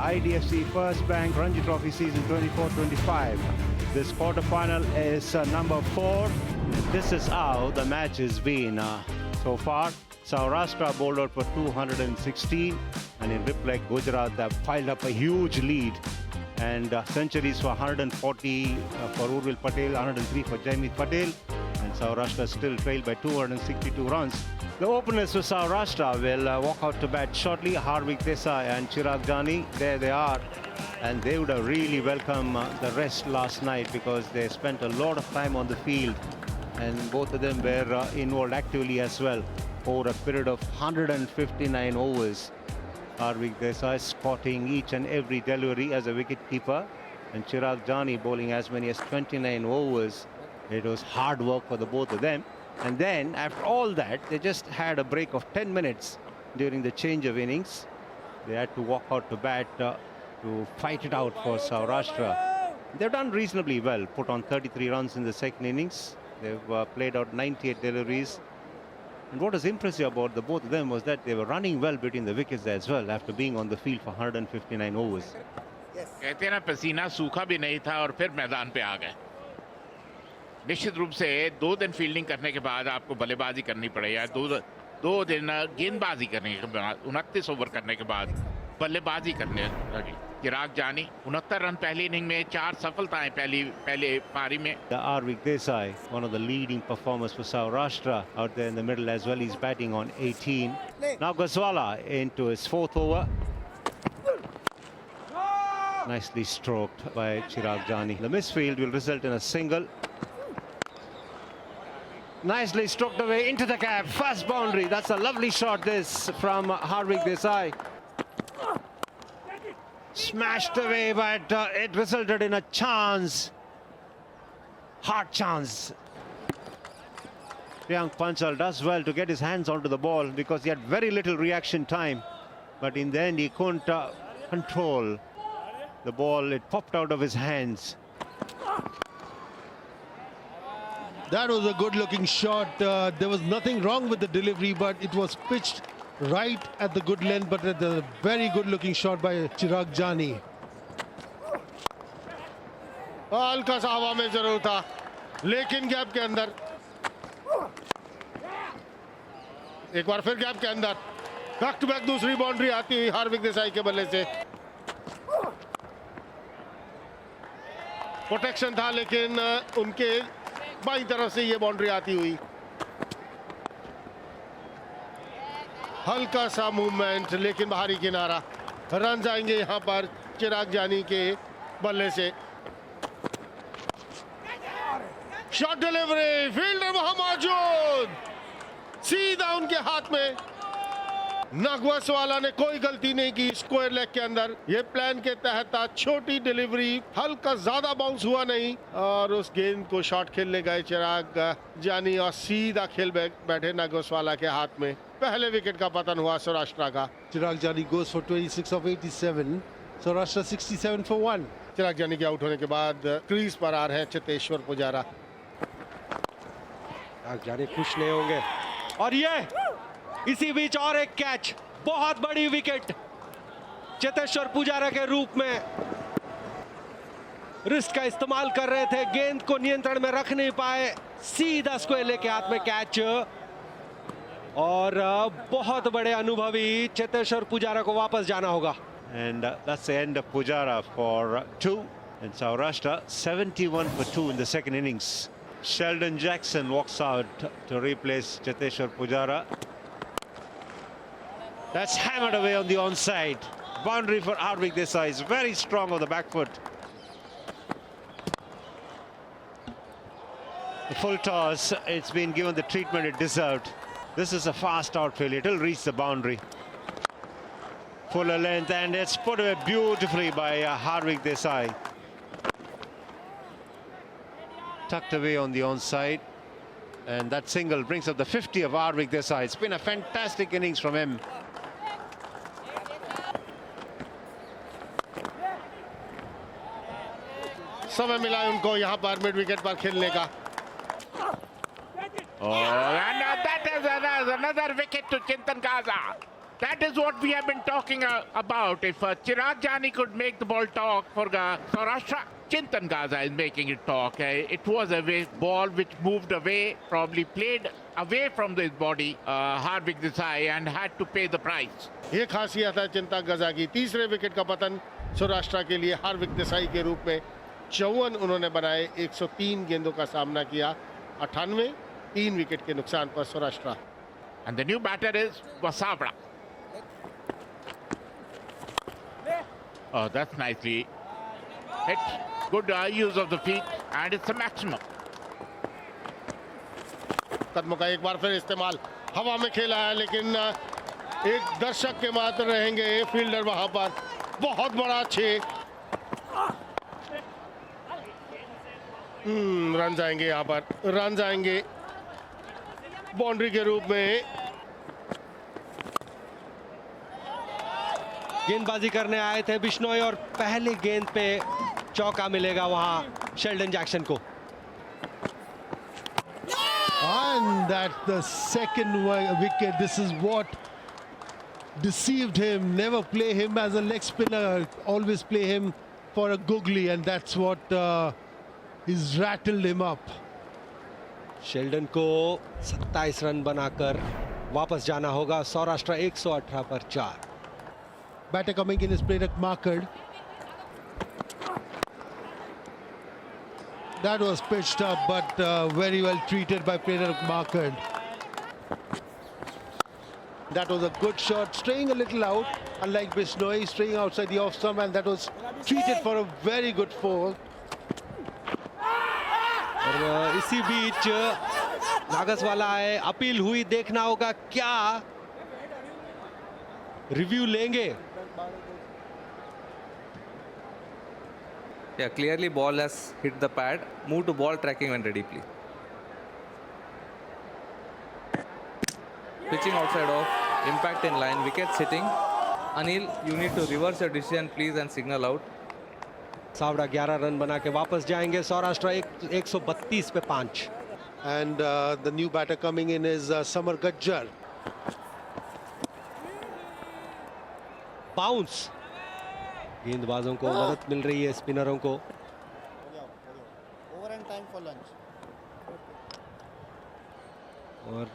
IDFC First Bank Ranji Trophy season 24-25. This quarterfinal is number 4. This is how the match has been so far. Saurashtra bowled out for 216, and in reply Gujarat have piled up a huge lead. And centuries for 140 for Urvil Patel, 103 for Jaimeet Patel, and Saurashtra still trailed by 262 runs. The openers for Saurashtra will walk out to bat shortly. Harvik Desai and Chirag Jani, there they are. And they would have really welcomed the rest last night because they spent a lot of time on the field. And both of them were involved actively as well over a period of 159 overs. Harvik Desai spotting each and every delivery as a wicket-keeper, and Chirag Jani bowling as many as 29 overs. It was hard work for the both of them. And then, after all that, they just had a break of 10 minutes during the change of innings. They had to walk out to bat to fight it out for Saurashtra. They've done reasonably well, put on 33 runs in the second innings. They've played out 98 deliveries. And what was impressive about the both of them was that they were running well between the wickets as well after being on the field for 159 overs. कहते हैं ना पसीना सूखा भी नहीं था और फिर मैदान पे आ गए। निश्चित रूप से 2 दिन फील्डिंग करने के बाद आपको बल्लेबाजी करनी पड़ेगी। 2 दिन गेंदबाजी करने के बाद 29 ओवर करने के बाद बल्लेबाजी करने लगी। चिराग जानी 69 रन पहली इनिंग में, 4 सफलताएं पहले पारी में। Harvik Desai, one of the leading performers for Saurashtra, out there in the middle as well. He's batting on 18. Now Goswala into his 4th over. Nicely stroked by Chirag Jani. The misfield will result in a single. Nicely stroked away into the gap. First boundary. That's a lovely shot this from Harvik Desai. Smashed away, but it resulted in a chance. Hard chance. Priyank Panchal does well to get his hands onto the ball because he had very little reaction time. But in the end, he couldn't control the ball. It popped out of his hands. That was a good-looking shot. There was nothing wrong with the delivery, but it was pitched right at the good length, but at the very good-looking shot by Chirag Jani. हल्का सा हवा में जरूर था, लेकिन gap के अंदर, एक बार फिर गैप के अंदर, बैक टू बैक दूसरी बाउंड्री आती हुई हार्विक देसाई के बल्ले से। प्रोटेक्शन था, लेकिन उनके बाईं तरफ से ये बाउंड्री आती हुई। हल्का सा मूवमेंट, लेकिन बाहरी किनारा। रन आएंगे यहां पर चिराग जानी के बल्ले से। शॉट डिलीवरी, फील्डर वहां मौजूद, सीधा उनके हाथ में। नागवासवाला ने कोई गलती नहीं की स्क्वायर लेग के अंदर। ये प्लान के तहत था, छोटी डिलीवरी, हल्का ज्यादा बाउंस हुआ नहीं और उस गेंद को शॉट खेलने गए चिराग जानी और सीधा खेल बैठे नागवासवाला के हाथ में। पहले विकेट का पतन हुआ सौराष्ट्र का। Chirag Jani goes for 26 of 87. Saurashtra 67 for 1. चिराग जानी के आउट होने के बाद क्रीज पर आ रहे हैं चेतेश्वर पुजारा। चिराग जानी खुश नहीं होंगे। और ये इसी बीच और एक कैच, बहुत बड़ी विकेट चेतेश्वर पुजारा के रूप में। रिस्ट का इस्तेमाल कर रहे थे, गेंद को नियंत्रण में रख नहीं पाए, सीधा स्क्वायर लेके हाथ में कैच। और बहुत बड़े अनुभवी चेतेश्वर पुजारा को वापस जाना होगा। And that's the end of Pujara for 2. And Saurashtra 71 for 2 in the second innings. Sheldon Jackson walks out to replace Cheteshwar Pujara. That's hammered away on the onside. Boundary for Harvik Desai is very strong on the back foot. The full toss, it's been given the treatment it deserved. This is a fast outfield, it'll reach the boundary. Fuller length, and it's put away beautifully by Harvik Desai. Tucked away on the onside, and that single brings up the 50 of Harvik Desai. It's been a fantastic innings from him. समय मिला उनको यहाँ पर mid wicket पर खेलने का। Oh, and that is another wicket to Chintan Kaza. That is what we have been talking about. If Chirag Jani could make the ball talk for Saurashtra, Chintan Gaza is making it talk. It was a ball which moved away, probably played away from his body, Harvik Desai, and had to pay the price. ये खासियत है चिंता गजा की। तीसरे wicket का पतन सौराष्ट्र के लिए हार्विक देसाई के रूप में। 54 उन्होंने बनाए, 103 गेंदों का सामना किया, 98, 3 विकेट के नुकसान पर Saurashtra. And the new batter is Wasabra. Oh, that's nicely hit. Good use of the feet, and it's a maximum. कदमों का एक बार फिर इस्तेमाल, हवा में खेला है, लेकिन एक दर्शक के मात्र रहेंगे फील्डर वहां पर। बहुत बड़ा 6 रन जाएंगे, यहाँ पर रन जाएंगे बाउंड्री के रूप में। गेंदबाजी करने आए थे बिश्नोई और पहली गेंद पे चौका मिलेगा वहां शेल्डन जैक्सन को। And that's the second wicket. This is what deceived him. Never play him as a leg spinner. Always play him for a googly, and that's what is rattled him up. Sheldon को 27 run बनाकर वापस जाना होगा। सौराष्ट्र 118 पर 4। Batter coming in is Prerak Markard. That was pitched up, but very well treated by Prerak Markard. That was a good shot, straying a little out, unlike Bishnoi, straying outside the off stump, and that was treated for a very good four. और इसी बीच नागसवाला है, appeal हुई, देखना होगा क्या review लेंगे। Yeah, clearly ball has hit the pad. Move to ball tracking when ready, please. Pitching outside off, impact in line, wicket sitting. Anil, you need to reverse your decision, please, and signal out. Savda 11 run बना के वापस जाएंगे। सौराष्ट्र 132 पे 5। And the new batter coming in is Samar Gajjar. Bounce, गेंदबाजों को मदद मिल रही है, स्पिनरों को। और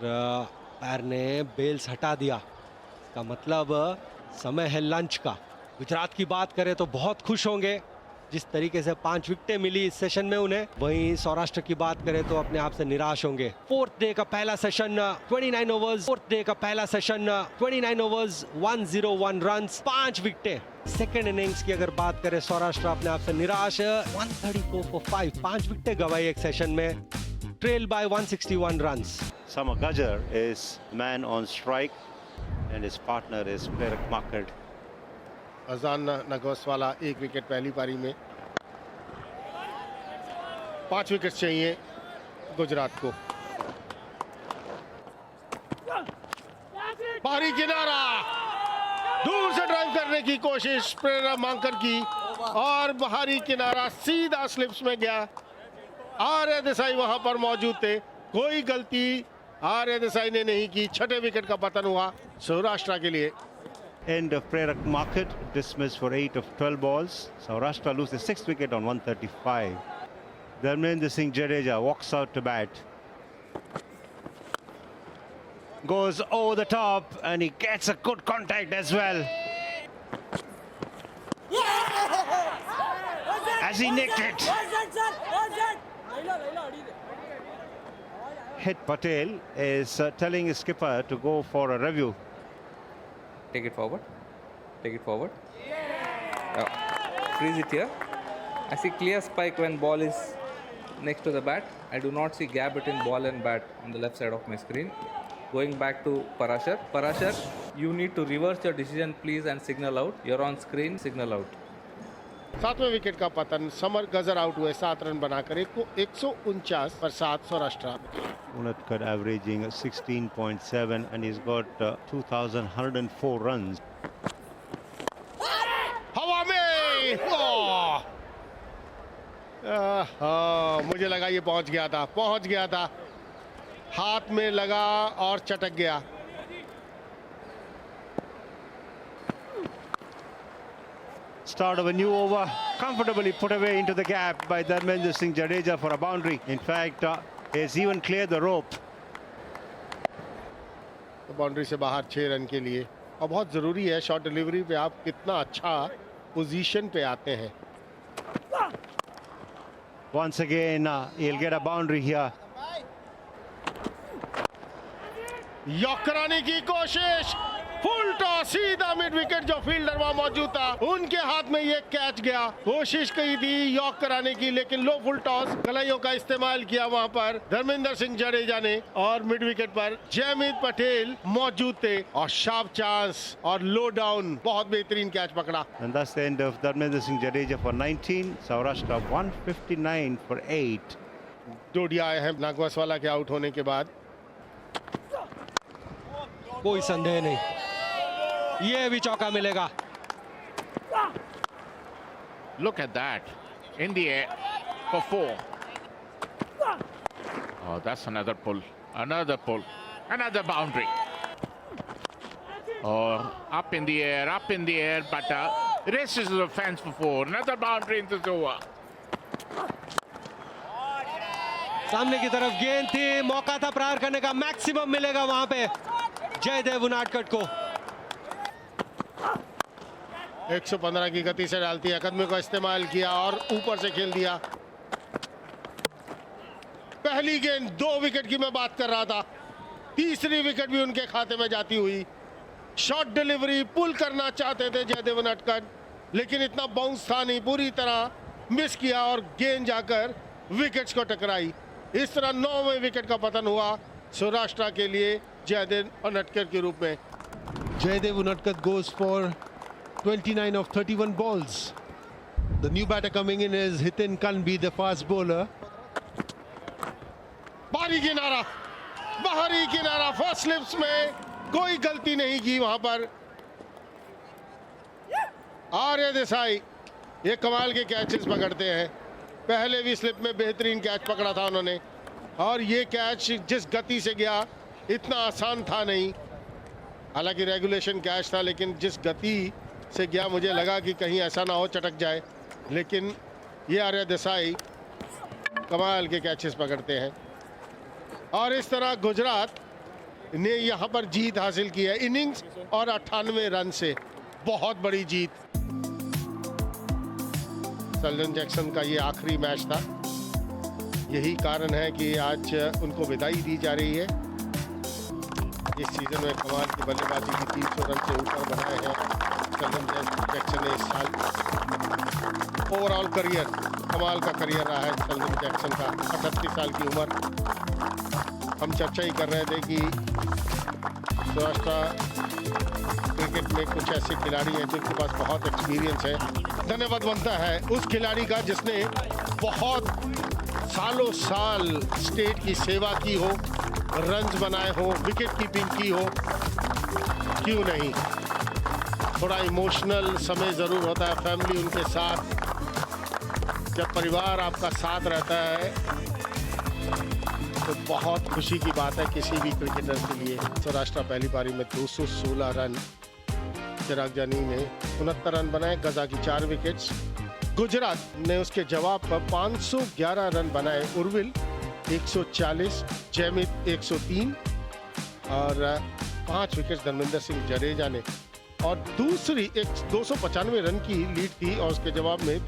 पैर ने बेल्स हटा दिया, इसका मतलब समय है लंच का। गुजरात की बात करें तो बहुत खुश होंगे जिस तरीके से 5 विकेटें मिली इस सेशन में उन्हें। वहीं सौराष्ट्र की बात करें तो अपने आप से निराश होंगे। फोर्थ डे का पहला सेशन 29 ओवर्स, 101 रन्स, 5 विकेटें। सेकेंड इनिंग्स की अगर बात करें, सौराष्ट्र अपने आप से निराश। 134 for 5, 5 विकेटें गंवाई एक सेशन में, trail by 161 runs. Samar Gajjar is man on strike and his partner is Prerak Markard. अजान नगोसवाला 1 विकेट पहली पारी में। 5 विकेट चाहिए गुजरात को। बाहरी किनारा, दूर से ड्राइव करने की कोशिश प्रेरणा मांकर की, और बाहरी किनारा सीधा स्लिप्स में गया। आर्य देसाई वहां पर मौजूद थे, कोई गलती आर्य देसाई ने नहीं की। 6ठे विकेट का पतन हुआ सौराष्ट्र के लिए। End of Prerak Markard, dismissed for 8 of 12 balls. Saurashtra loses 6th wicket on 135. Dharmendra Singh Jadeja walks out to bat. Goes over the top and he gets a good contact as well. As he nicked it. Hit Patel is telling his skipper to go for a review. Take it forward. Take it forward. Freeze it here. I see clear spike when ball is next to the bat. I do not see gap between ball and bat on the left side of my screen. Going back to Parashar. Parashar, you need to reverse your decision, please, and signal out. You're on screen, signal out. 7वें wicket का पतन, summer गजर out हुए 7 run बनाकर। 149 पर 7 Saurashtra. Unatkar averaging 16.7 and he's got 2,104 runs. हवा में, मुझे लगा ये पहुंच गया था, हाथ में लगा और चटक गया। start of a new over, comfortably put away into the gap by Dharmendra Singh Jadeja for a boundary. In fact, he's even cleared the rope. तो बाउंड्री से बाहर 6 रन के लिए, और बहुत ज़रूरी है शॉट डिलीवरी पे आप कितना अच्छा पोजीशन पे आते हैं. Once again, he'll get a boundary here. York कराने की कोशिश, फुल टॉस सीधा मिड विकेट. जो फील्डर वहां मौजूद था उनके हाथ में ये कैच गया. कोशिश की थी यॉर्क कराने की, लेकिन लो फुल टॉस कलाइयों का इस्तेमाल किया वहां पर धर्मेंद्र सिंह जडेजा ने, और मिड विकेट पर जयमीत पटेल मौजूद थे, और शार्प चांस और लो डाउन, बहुत बेहतरीन कैच पकड़ा. And that's the end of Dharmendra Singh Jadeja for 19. Saurashtra 159 for 8. Dodiya आए हैं नागवासवाला के आउट होने के बाद. कोई संदेह नहीं, ये भी चौका मिलेगा. Look at that. In the air for 4. Oh, that's another pull. Another pull. Another boundary. Oh, up in the air, but races to the fence for 4. Another boundary in this over. सामने की तरफ गेंद थी, मौका था प्रहार करने का, मैक्सिमम मिलेगा वहां पे जयदेव उनाडकट को. 115 की गति से डालती है, कदम को इस्तेमाल किया और ऊपर से खेल दिया. पहली गेंद 2 विकेट की मैं बात कर रहा था, तीसरी विकेट भी उनके खाते में जाती हुई. शॉर्ट डिलीवरी पुल करना चाहते थे जयदेव उनाडकट, लेकिन इतना बाउंस था नहीं, पूरी तरह मिस किया और गेंद जाकर विकेट्स को टकराई. इस तरह 9वें विकेट का पतन हुआ सौराष्ट्र के लिए जयदेव उनाडकट के रूप में. Jaydev Unadkat goes for 29 of 31 balls. The new batter coming in is Hitin Kanbi, the fast bowler. बाहरी किनारा, बाहरी किनारा, फर्स्ट स्लिप्स में कोई गलती नहीं की वहां पर. आर्य देसाई ये कमाल के कैचेस पकड़ते हैं. पहले भी स्लिप में बेहतरीन कैच पकड़ा था उन्होंने, और ये कैच जिस गति से गया इतना आसान था नहीं. हालांकि रेगुलेशन कैच था, लेकिन जिस गति से गया मुझे लगा कि कहीं ऐसा ना हो चटक जाए. लेकिन ये आर्य देसाई कमाल के कैचेस पकड़ते हैं. और इस तरह गुजरात ने यहाँ पर जीत हासिल की है इनिंग्स और 98 रन से. बहुत बड़ी जीत. शल्डन जैक्सन का ये आखिरी मैच था. यही कारण है कि आज उनको विदाई दी जा रही है. इस सीजन में कमाल की बल्लेबाजी की, 300 रन से ऊपर बनाए हैं शल्डन जैक्सन ने इस साल. ओवरऑल करियर कमाल का करियर रहा है शल्डन जैक्सन का. 38 साल की उम्र. हम चर्चा ही कर रहे थे कि सौराष्ट्र क्रिकेट में कुछ ऐसे खिलाड़ी हैं जिनके पास बहुत एक्सपीरियंस है. धन्यवाद बनता है उस खिलाड़ी का जिसने बहुत सालों साल स्टेट की सेवा की हो, रन्स बनाए हो, विकेट कीपिंग की हो. क्यों नहीं, थोड़ा इमोशनल समय ज़रूर होता है फैमिली उनके साथ. जब परिवार आपका साथ रहता है तो बहुत खुशी की बात है किसी भी क्रिकेटर के लिए. सौराष्ट्र पहली पारी में 216 रन, चिराग जानी ने 69 रन बनाए, गजा की 4 विकेट्स. गुजरात ने उसके जवाब पर 511 रन बनाए. उर्विल 140, जयमीत 103 और 5 विकेट धर्मेंद्र सिंह जडेजा ने. और दूसरी एक 295 रन की लीड थी और उसके जवाब में